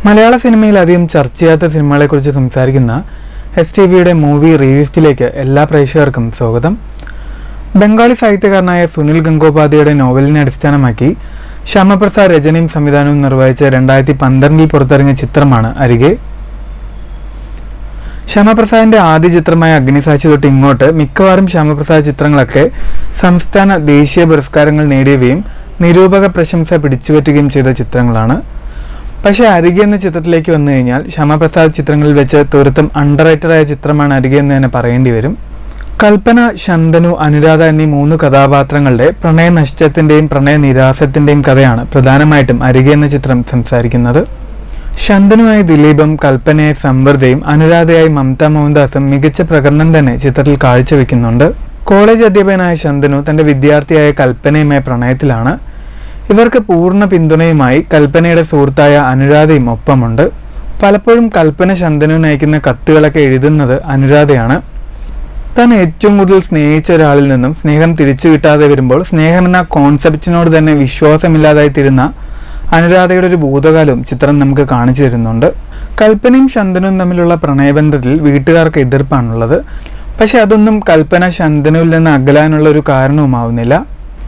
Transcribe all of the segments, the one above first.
മലയാള സിനിമയിൽ അധികം ചർച്ച ചെയ്യാത്ത സിനിമകളെക്കുറിച്ച് സംസാരിക്കുന്ന STVയുടെ മൂവി റിവ്യൂസിലേക്ക് എല്ലാ പ്രേക്ഷകർക്കും സ്വാഗതം. ബംഗാളി സാഹിത്യകാരനായ സുനിൽ ഗംഗോപാധ്യായയുടെ നോവലിനെ അടിസ്ഥാനമാക്കി ശ്യാമപ്രസാദ് രചനയും സംവിധാനവും നിർവഹിച്ച 2012 പുറത്തിറങ്ങിയ ചിത്രമാണ് അരികെ. ശ്യാമപ്രസാദിന്റെ ആദ്യ ചിത്രമായ അഗ്നിസാക്ഷി തൊട്ട് ഇങ്ങോട്ട് മിക്കവാറും ശ്യാമപ്രസാദ് ചിത്രങ്ങളൊക്കെ സംസ്ഥാന ദേശീയ പുരസ്കാരങ്ങൾ നേടിയവയും നിരൂപക പ്രശംസ പിടിച്ചുപറ്റുകയും ചെയ്ത ചിത്രങ്ങളാണ്. പക്ഷേ അരികെ എന്ന ചിത്രത്തിലേക്ക് വന്നു കഴിഞ്ഞാൽ ശ്യാമപ്രസാദ് ചിത്രങ്ങളിൽ വെച്ച് തീർത്തും അണ്ടർറേറ്റഡായ ചിത്രമാണ് അരികെ എന്ന് തന്നെ പറയേണ്ടി വരും. കൽപ്പന, ശന്തനു, അനുരാധ എന്നീ 3 കഥാപാത്രങ്ങളുടെ പ്രണയ നഷ്ടത്തിന്റെയും പ്രണയ നിരാസത്തിന്റെയും കഥയാണ് പ്രധാനമായിട്ടും അരികെ എന്ന ചിത്രം സംസാരിക്കുന്നത്. ശന്തനുവായി ദിലീപും കൽപ്പനയായി സംവൃതയും അനുരാധയായി മമത മോഹൻദാസും മികച്ച പ്രകടനം തന്നെ ചിത്രത്തിൽ കാഴ്ചവെക്കുന്നുണ്ട്. കോളേജ് അധ്യാപകനായ ശന്തനു തന്റെ വിദ്യാർത്ഥിയായ കൽപ്പനയുമായി പ്രണയത്തിലാണ്. ഇവർക്ക് പൂർണ്ണ പിന്തുണയുമായി കൽപ്പനയുടെ സുഹൃത്തായ അനുരാധയും ഒപ്പമുണ്ട്. പലപ്പോഴും കൽപ്പന ശന്തനുവിന് അയക്കുന്ന കത്തുകളൊക്കെ എഴുതുന്നത് അനുരാധയാണ്. താൻ ഏറ്റവും കൂടുതൽ സ്നേഹിച്ച ഒരാളിൽ നിന്നും സ്നേഹം തിരിച്ചു കിട്ടാതെ വരുമ്പോൾ സ്നേഹമെന്ന കോൺസെപ്റ്റിനോട് തന്നെ വിശ്വാസമില്ലാതായി തീരുന്ന അനുരാധയുടെ ഒരു ഭൂതകാലവും ചിത്രം നമുക്ക് കാണിച്ചു തരുന്നുണ്ട്. കൽപ്പനയും ശന്തനുവും തമ്മിലുള്ള പ്രണയബന്ധത്തിൽ വീട്ടുകാർക്ക് എതിർപ്പാണുള്ളത്. പക്ഷെ അതൊന്നും കൽപ്പന ശന്തനുവിൽ നിന്ന് അകലാനുള്ള ഒരു കാരണവുമാവുന്നില്ല.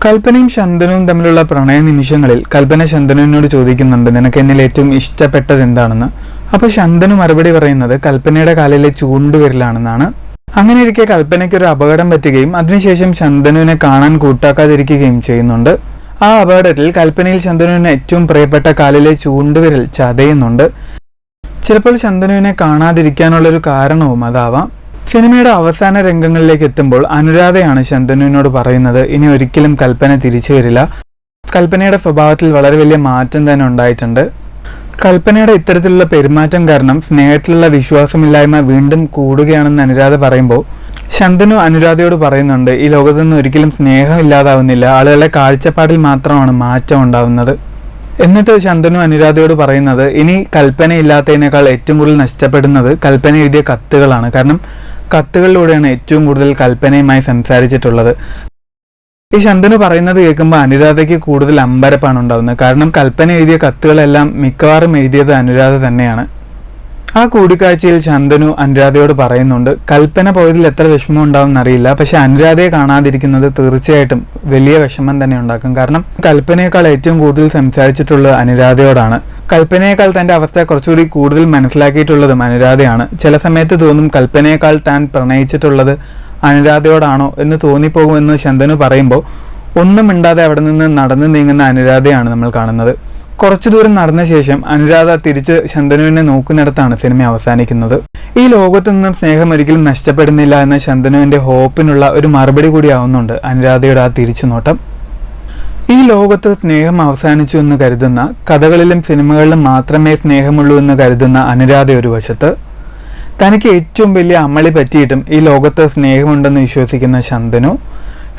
കൽപ്പനയും ശന്തനുവും തമ്മിലുള്ള പ്രണയ നിമിഷങ്ങളിൽ കൽപ്പന ശന്തനുവിനോട് ചോദിക്കുന്നുണ്ട്, നിനക്ക് എന്നിൽ ഏറ്റവും ഇഷ്ടപ്പെട്ടത് എന്താണെന്ന്. അപ്പോൾ ശന്തനു മറുപടി പറയുന്നത് കൽപ്പനയുടെ കാലിലെ ചൂണ്ടുവിരലാണെന്നാണ്. അങ്ങനെ ഇരിക്കെ കൽപ്പനയ്ക്ക് ഒരു അപകടം പറ്റുകയും അതിനുശേഷം ശന്തനുവിനെ കാണാൻ കൂട്ടാക്കാതിരിക്കുകയും ചെയ്യുന്നുണ്ട്. ആ അപകടത്തിൽ കൽപ്പനയിൽ ശന്തനുവിന് ഏറ്റവും പ്രിയപ്പെട്ട കാലിലെ ചൂണ്ടുവിരൽ ചതയുന്നുണ്ട്. ചിലപ്പോൾ ശന്തനുവിനെ കാണാതിരിക്കാനുള്ളൊരു കാരണവും അതാവാം. സിനിമയുടെ അവസാന രംഗങ്ങളിലേക്ക് എത്തുമ്പോൾ അനുരാധയാണ് ശന്തനുവിനോട് പറയുന്നത് ഇനി ഒരിക്കലും കൽപ്പന തിരിച്ചു വരില്ല. കൽപ്പനയുടെ സ്വഭാവത്തിൽ വളരെ വലിയ മാറ്റം തന്നെ ഉണ്ടായിട്ടുണ്ട്. കൽപ്പനയുടെ ഇത്തരത്തിലുള്ള പെരുമാറ്റം കാരണം സ്നേഹത്തിലുള്ള വിശ്വാസമില്ലായ്മ വീണ്ടും കൂടുകയാണെന്ന് അനുരാധ പറയുമ്പോൾ ശന്തനു അനുരാധയോട് പറയുന്നുണ്ട്, ഈ ലോകത്തുനിന്ന് ഒരിക്കലും സ്നേഹം ഇല്ലാതാവുന്നില്ല, ആളുകളുടെ കാഴ്ചപ്പാടിൽ മാത്രമാണ് മാറ്റം ഉണ്ടാവുന്നത്. എന്നിട്ട് ശന്തനു അനുരാധയോട് പറയുന്നത് ഇനി കൽപ്പന ഇല്ലാത്തതിനേക്കാൾ ഏറ്റവും കൂടുതൽ നഷ്ടപ്പെടുന്നത് കൽപ്പന എഴുതിയ കത്തുകളാണ്. കാരണം കത്തുകളിലൂടെയാണ് ഏറ്റവും കൂടുതൽ കൽപ്പനയുമായി സംസാരിച്ചിട്ടുള്ളത്. ഈ ശന്തനു പറയുന്നത് കേൾക്കുമ്പോൾ അനുരാധയ്ക്ക് കൂടുതൽ അമ്പരപ്പാണ് ഉണ്ടാവുന്നത്. കാരണം കൽപ്പന എഴുതിയ കത്തുകളെല്ലാം മിക്കവാറും എഴുതിയത് അനുരാധ തന്നെയാണ്. ആ കൂടിക്കാഴ്ചയിൽ ശന്തനു അനുരാധയോട് പറയുന്നുണ്ട്, കൽപ്പന പോയതിൽ എത്ര വിഷമം ഉണ്ടാവും എന്നറിയില്ല, പക്ഷെ അനുരാധയെ കാണാതിരിക്കുന്നത് തീർച്ചയായിട്ടും വലിയ വിഷമം തന്നെ ഉണ്ടാക്കും. കാരണം കൽപ്പനയേക്കാൾ ഏറ്റവും കൂടുതൽ സംസാരിച്ചിട്ടുള്ളത് അനുരാധയോടാണ്. കൽപ്പനയേക്കാൾ തൻ്റെ അവസ്ഥ കുറച്ചുകൂടി കൂടുതൽ മനസ്സിലാക്കിയിട്ടുള്ളതും അനുരാധയാണ്. ചില സമയത്ത് തോന്നും കൽപ്പനയേക്കാൾ താൻ പ്രണയിച്ചിട്ടുള്ളത് അനുരാധയോടാണോ എന്ന് തോന്നിപ്പോകുമെന്ന് ശന്തനു പറയുമ്പോൾ ഒന്നും മിണ്ടാതെ അവിടെ നിന്ന് നടന്നു നീങ്ങുന്ന അനുരാധയാണ് നമ്മൾ കാണുന്നത്. കുറച്ചു ദൂരം നടന്ന ശേഷം അനുരാധ തിരിച്ച് ശന്തനുവിനെ നോക്കുന്നിടത്താണ് സിനിമ അവസാനിക്കുന്നത്. ഈ ലോകത്ത് നിന്നും സ്നേഹം ഒരിക്കലും നഷ്ടപ്പെടുന്നില്ല എന്ന ശന്തനുവിന്റെ ഹോപ്പിനുള്ള ഒരു മറുപടി കൂടി ആവുന്നുണ്ട് അനുരാധയുടെ ആ തിരിച്ചുനോട്ടം. ഈ ലോകത്ത് സ്നേഹം അവസാനിച്ചു എന്ന് കരുതുന്ന, കഥകളിലും സിനിമകളിലും മാത്രമേ സ്നേഹമുള്ളൂ എന്ന് കരുതുന്ന അനുരാധ ഒരു വശത്ത്, തനിക്ക് ഏറ്റവും വലിയ അമളി പറ്റിയിട്ടും ഈ ലോകത്ത് സ്നേഹമുണ്ടെന്ന് വിശ്വസിക്കുന്ന ശന്തനു,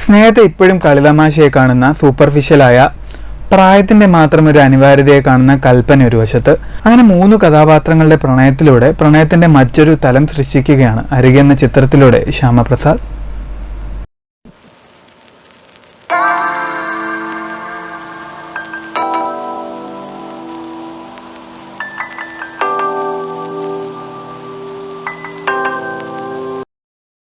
സ്നേഹത്തെ ഇപ്പോഴും കളിതമാശയെ കാണുന്ന സൂപ്പർഫിഷ്യലായ പ്രായത്തിന്റെ മാത്രം ഒരു അനിവാര്യതയെ കാണുന്ന കൽപ്പന ഒരു വശത്ത്. അങ്ങനെ 3 കഥാപാത്രങ്ങളുടെ പ്രണയത്തിലൂടെ പ്രണയത്തിന്റെ മറ്റൊരു തലം സൃഷ്ടിക്കുകയാണ് അരികെ എന്ന ചിത്രത്തിലൂടെ ശ്യാമപ്രസാദ്.